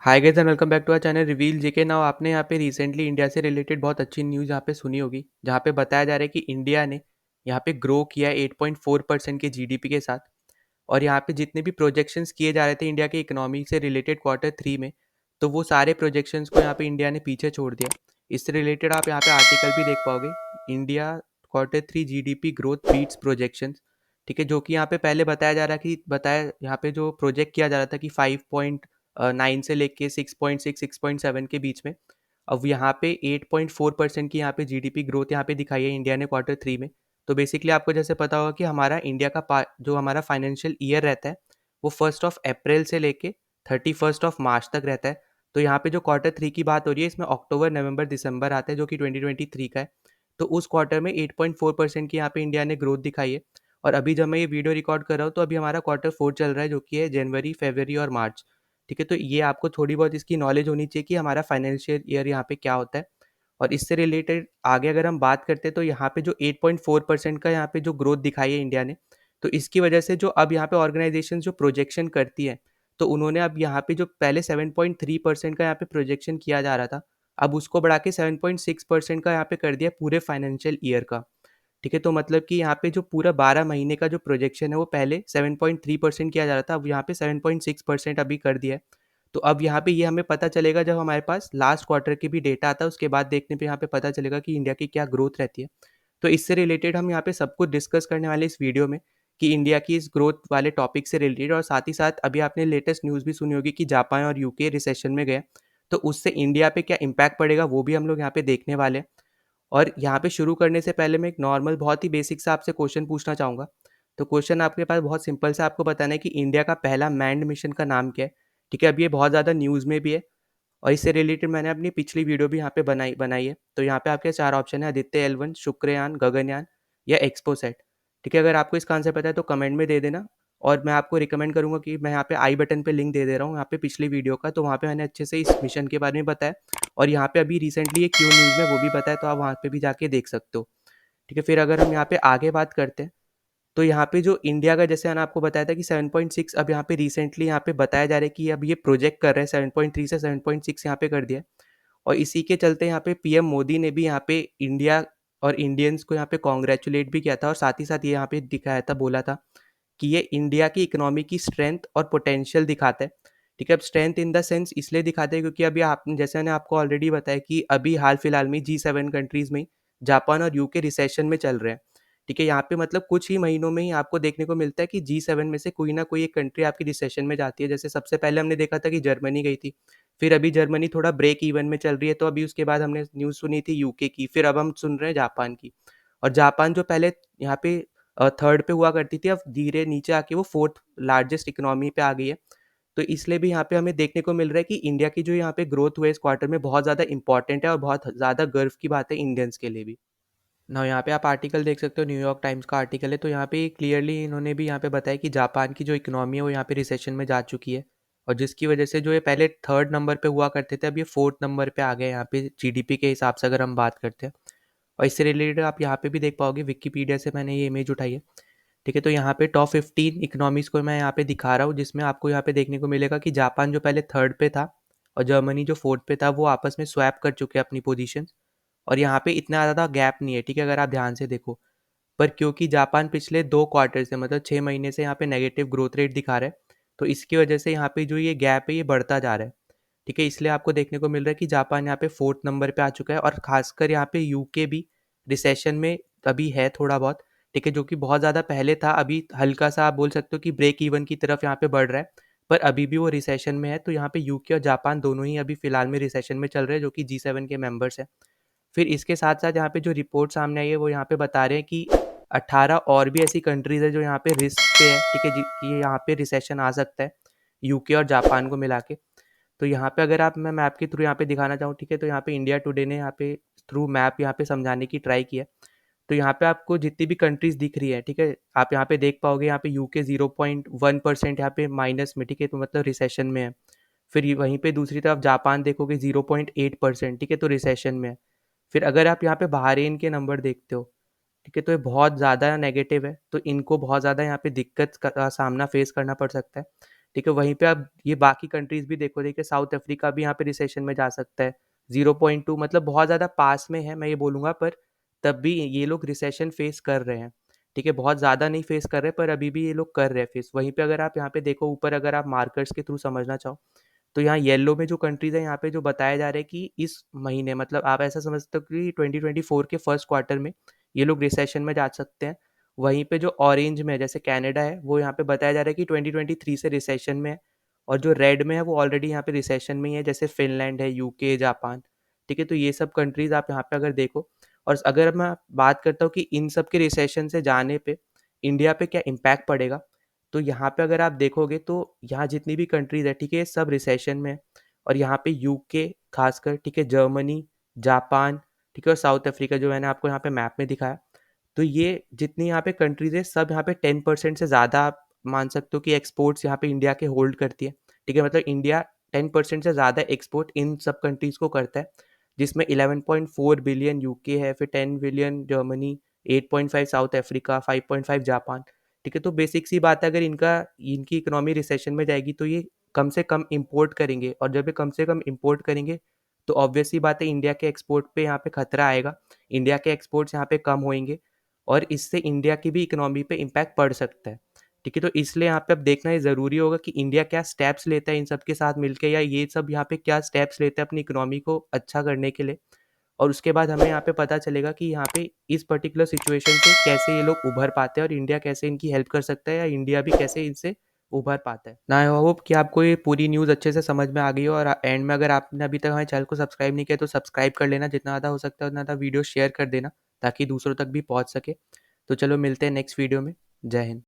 Hi guys and welcome back to our channel reveal JK. Now आपने यहाँ पे recently India से related बहुत अच्छी न्यूज़ यहाँ पे सुनी होगी, जहाँ पे बताया जा रहा है कि इंडिया ने यहाँ पे ग्रो किया है 8.4% के जीडीपी के साथ। और यहाँ पे जितने भी प्रोजेक्शंस किए जा रहे थे इंडिया के इकोनॉमी से रिलेटेड क्वार्टर 3 में, तो वो सारे प्रोजेक्शंस को यहाँ पे इंडिया ने पीछे छोड़ दिया। इससे रिलेटेड आप यहाँ पे आर्टिकल भी देख पाओगे, India quarter 3 GDP growth beats projections. ठीक है, जो कि यहाँ पे पहले बताया जा रहा है कि बताया यहाँ पे जो प्रोजेक्ट किया जा रहा था कि 5.9 से लेके 6.6 6.7 के बीच में, अब यहाँ पे 8.4% की यहाँ पे जीडीपी ग्रोथ यहाँ पे दिखाई है इंडिया ने क्वार्टर 3 में। तो बेसिकली आपको जैसे पता होगा कि हमारा इंडिया का जो हमारा फाइनेंशियल ईयर रहता है वो 1 अप्रैल से लेके 31 मार्च तक रहता है। तो यहाँ पे जो क्वार्टर 3 की बात हो रही है, इसमें अक्टूबर नवंबर दिसंबर आता है, जो कि 2023 का है। तो उस क्वार्टर में 8.4% की यहाँ पे इंडिया ने ग्रोथ दिखाई है। और अभी जब मैं ये वीडियो रिकॉर्ड कर रहा हूँ तो अभी हमारा क्वार्टर 4 चल रहा है, जो कि है जनवरी फरवरी और मार्च। ठीक है, तो ये आपको थोड़ी बहुत इसकी नॉलेज होनी चाहिए कि हमारा फाइनेंशियल ईयर यहाँ पे क्या होता है। और इससे रिलेटेड आगे अगर हम बात करते हैं तो यहाँ पे जो 8.4% का यहाँ पे जो ग्रोथ दिखाई है इंडिया ने, तो इसकी वजह से जो अब यहाँ पे ऑर्गेनाइजेशन जो प्रोजेक्शन करती है, तो उन्होंने अब यहाँ पे जो पहले 7.3% का यहाँ पे प्रोजेक्शन किया जा रहा था, अब उसको बढ़ा के 7.6% का यहाँ पे कर दिया पूरे फाइनेंशियल ईयर का। ठीक है, तो मतलब कि यहाँ पे जो पूरा 12 महीने का जो प्रोजेक्शन है वो पहले 7.3% किया जा रहा था, अब यहाँ पे 7.6% अभी कर दिया है। तो अब यहाँ पे ये हमें पता चलेगा जब हमारे पास लास्ट क्वार्टर की भी डेटा आता है, उसके बाद देखने पे यहाँ पे पता चलेगा कि इंडिया की क्या ग्रोथ रहती है। तो इससे रिलेटेड हम यहाँ पे सब कुछ डिस्कस करने वाले इस वीडियो में, कि इंडिया की इस ग्रोथ वाले टॉपिक से रिलेटेड। और साथ ही साथ अभी आपने लेटेस्ट न्यूज़ भी सुनी होगी कि जापान और यूके रिसेशन में गए, तो उससे इंडिया पे क्या इम्पैक्ट पड़ेगा वो भी हम लोग यहाँ पे देखने वाले हैं। और यहाँ पे शुरू करने से पहले मैं एक नॉर्मल बहुत ही बेसिक सा आपसे क्वेश्चन पूछना चाहूँगा। तो क्वेश्चन आपके पास बहुत सिंपल सा, आपको बताना है कि इंडिया का पहला मैन्ड मिशन का नाम क्या है। ठीक है, अब ये बहुत ज़्यादा न्यूज़ में भी है, और इससे रिलेटेड मैंने अपनी पिछली वीडियो भी यहाँ पे बनाई बनाई है। तो यहाँ पे आपके 4 ऑप्शन है: आदित्य L1, शुक्रयान, गगनयान या एक्सपोसैट। ठीक है, अगर आपको इसका आंसर पता है तो कमेंट में दे देना। और मैं आपको रिकमेंड करूँगा कि मैं यहाँ पे आई बटन पे लिंक दे दे रहा हूँ यहाँ पे पिछली वीडियो का, तो वहाँ पे मैंने अच्छे से इस मिशन के बारे में बताया। और यहाँ पे अभी रिसेंटली एक क्यों न्यूज़ में वो भी बताया, तो आप वहाँ पे भी जाके देख सकते हो। ठीक है, फिर अगर हम यहाँ पे आगे बात करते हैं, तो यहाँ पे जो इंडिया का, जैसे मैंने आपको बताया था कि 7.6, अब यहाँ पे रिसेंटली यहाँ पे बताया जा रहा है कि अब ये प्रोजेक्ट कर रहे हैं 7.3 से 7.6 यहाँ पे कर दिया है। और इसी के चलते यहाँ पे पीएम मोदी ने भी यहाँ पे इंडिया और इंडियंस को यहाँ पे कॉन्ग्रेचुलेट भी किया था, और साथ ही साथ ये यहाँ पे दिखाया था, बोला था कि ये इंडिया की इकोनॉमी की स्ट्रेंथ और पोटेंशियल दिखाता है। ठीक है, अब स्ट्रेंथ इन द सेंस इसलिए दिखाते हैं क्योंकि अभी आपने, जैसे मैंने आपको ऑलरेडी बताया कि अभी हाल फिलहाल में G7 कंट्रीज़ में जापान और यूके रिसेशन में चल रहे हैं। ठीक है, यहाँ पे मतलब कुछ ही महीनों में ही आपको देखने को मिलता है कि G7 में से कोई ना कोई एक कंट्री आपकी रिसेशन में जाती है। जैसे सबसे पहले हमने देखा था कि जर्मनी गई थी, फिर अभी जर्मनी थोड़ा ब्रेक इवन में चल रही है, तो अभी उसके बाद हमने न्यूज़ सुनी थी यूके की, फिर अब हम सुन रहे हैं जापान की। और जापान जो पहले यहाँ पे थर्ड पे हुआ करती थी, अब धीरे नीचे आके वो फोर्थ लार्जेस्ट इकोनॉमी पे आ गई है। तो इसलिए भी यहाँ पे हमें देखने को मिल रहा है कि इंडिया की जो यहाँ पे ग्रोथ हुई है इस क्वार्टर में, बहुत ज़्यादा इंपॉर्टेंट है और बहुत ज़्यादा गर्व की बात है इंडियंस के लिए भी। ना यहाँ पे आप आर्टिकल देख सकते हो, न्यूयॉर्क टाइम्स का आर्टिकल है, तो यहाँ पे क्लियरली इन्होंने भी यहाँ पे बताया कि जापान की जो इकोनॉमी है वो यहाँ पे रिसेशन में जा चुकी है, और जिसकी वजह से जो ये पहले थर्ड नंबर पे हुआ करते थे, अब ये फोर्थ नंबर पे आ गए यहाँ पे जीडीपी के हिसाब से अगर हम बात करते हैं। और इससे रिलेटेड आप यहाँ पे भी देख पाओगे, विकीपीडिया से मैंने ये इमेज उठाई है। ठीक है, तो यहाँ पे टॉप 15 इकोनॉमीज़ को मैं यहाँ पे दिखा रहा हूँ, जिसमें आपको यहाँ पे देखने को मिलेगा कि जापान जो पहले थर्ड पे था और जर्मनी जो फोर्थ पे था, वो आपस में स्वैप कर चुके हैं अपनी पोजीशन। और यहाँ पे इतना ज़्यादा गैप नहीं है, ठीक है, अगर आप ध्यान से देखो। पर क्योंकि जापान पिछले 2 क्वार्टर से, मतलब 6 महीने से यहाँ पे नेगेटिव ग्रोथ रेट दिखा रहा है, तो इसकी वजह से यहाँ पे जो ये गैप है ये बढ़ता जा रहा है। ठीक है, इसलिए आपको देखने को मिल रहा है कि जापान यहाँ पे फोर्थ नंबर पे आ चुका है, और खासकर यहाँ पे यूके भी रिसेशन में अभी है थोड़ा बहुत। ठीक है, जो कि बहुत ज़्यादा पहले था, अभी हल्का सा आप बोल सकते हो कि ब्रेक इवन की तरफ यहाँ पे बढ़ रहा है, पर अभी भी वो रिसेशन में है। तो यहाँ पे यूके और जापान दोनों ही अभी फिलहाल में रिसेशन में चल रहे हैं, जो कि G7 के मेंबर्स हैं। फिर इसके साथ साथ यहाँ पे जो रिपोर्ट सामने आई है वो यहाँ पे बता रहे हैं कि 18 और भी ऐसी कंट्रीज है जो यहाँ पे रिस्क पे है। ठीक है जी, कि यहाँ पे रिसेशन आ सकता है यूके और जापान को मिला के। तो यहाँ पे अगर आप, मैं मैप के थ्रू यहाँ पे दिखाना चाहूँ, ठीक है, तो यहाँ पे इंडिया टुडे ने यहाँ पे थ्रू मैप यहाँ पे समझाने की ट्राई की है। तो यहाँ पे आपको जितनी भी कंट्रीज दिख रही है, ठीक है, आप यहाँ पे देख पाओगे, यहाँ पे यूके 0.1% यहाँ पे माइनस में, ठीक है, तो मतलब रिसेशन में है। फिर वहीं पे दूसरी तरफ जापान देखोगे 0.8%, ठीक है, तो रिसेशन में है। फिर अगर आप यहाँ पे बहरीन के नंबर देखते हो, ठीक है, तो ये बहुत ज़्यादा नेगेटिव है, तो इनको बहुत ज़्यादा यहाँ पे दिक्कत का सामना फेस करना पड़ सकता है। ठीक है? वहीं पे आप ये बाकी कंट्रीज़ भी देखो, देखिए साउथ अफ्रीका भी यहाँ पे रिसेशन में जा सकता है। 0.2 मतलब बहुत ज़्यादा पास में है मैं ये बोलूँगा, पर तब भी ये लोग रिसेशन फेस कर रहे हैं। ठीक है? बहुत ज़्यादा नहीं फेस कर रहे, पर अभी भी ये लोग कर रहे हैं फेस। वहीं पे अगर आप यहाँ पे देखो ऊपर, अगर आप मार्कर्स के थ्रू समझना चाहो, तो यहाँ येलो में जो कंट्रीज़ हैं यहाँ पे जो बताया जा रहा है कि इस महीने, मतलब आप ऐसा समझ सकते हो कि 2024 के फर्स्ट क्वार्टर में ये लोग रिसेशन में जा सकते हैं। वहीं पे जो ऑरेंज में है, जैसे कनाडा है, वो यहाँ पे बताया जा रहा है कि 2023 से रिसेशन में है, और जो रेड में है वो ऑलरेडी यहाँ पे रिसेशन में ही है, जैसे फिनलैंड है, यूके, जापान। ठीक है? तो ये सब कंट्रीज़ आप यहाँ पे अगर देखो, और अगर मैं बात करता हूँ कि इन सब के रिसेशन से जाने पे इंडिया पे क्या इम्पैक्ट पड़ेगा, तो यहाँ पे अगर आप देखोगे तो यहाँ जितनी भी कंट्रीज़ है, ठीक है, ये सब रिसेशन में है। और यहाँ पे यूके खासकर, ठीक है, जर्मनी, जापान, ठीक है, और साउथ अफ्रीका जो मैंने आपको यहाँ पे मैप में दिखाया, तो ये जितनी यहाँ पे कंट्रीज़ है, सब यहाँ पे 10% से ज़्यादा आप मान सकते हो कि एक्सपोर्ट्स यहाँ पे इंडिया के होल्ड करती है। ठीक है? मतलब इंडिया 10% से ज़्यादा एक्सपोर्ट इन सब कंट्रीज़ को करता है, जिसमें 11.4 बिलियन यूके है, फिर 10 billion Germany, 8.5 south Africa, 5.5 Japan. ठीक है? तो बेसिक सी बात है, अगर इनकी इकोनॉमी रिसेशन में जाएगी तो ये कम से कम इम्पोर्ट करेंगे, और जब ये कम से कम इम्पोर्ट करेंगे तो ऑब्वियस सी बात है इंडिया के एक्सपोर्ट पे यहाँ पे खतरा आएगा। इंडिया के एक्सपोर्ट्स यहाँ पे कम होएंगे, और इससे इंडिया की भी इकोनॉमी पे इम्पैक्ट पड़ सकता है। ठीक है? तो इसलिए यहाँ पे अब देखना ये ज़रूरी होगा कि इंडिया क्या स्टेप्स लेता है इन सब के साथ मिलके, या ये सब यहाँ पे क्या स्टेप्स लेते हैं अपनी इकोनॉमी को अच्छा करने के लिए। और उसके बाद हमें यहाँ पे पता चलेगा कि यहाँ पे इस पर्टिकुलर सिचुएशन से कैसे ये लोग उभर पाते हैं, और इंडिया कैसे इनकी हेल्प कर सकता है, या इंडिया भी कैसे इनसे उभर पाता है। ना आई होप कि आपको ये पूरी न्यूज़ अच्छे से समझ में आ गई हो, और एंड में अगर आपने अभी तक हमारे चैनल को सब्सक्राइब नहीं किया तो सब्सक्राइब कर लेना, जितना ज़्यादा हो सकता है उतना ज़्यादा वीडियो शेयर कर देना, ताकि दूसरों तक भी पहुँच सके। तो चलो मिलते हैं नेक्स्ट वीडियो में। जय हिंद।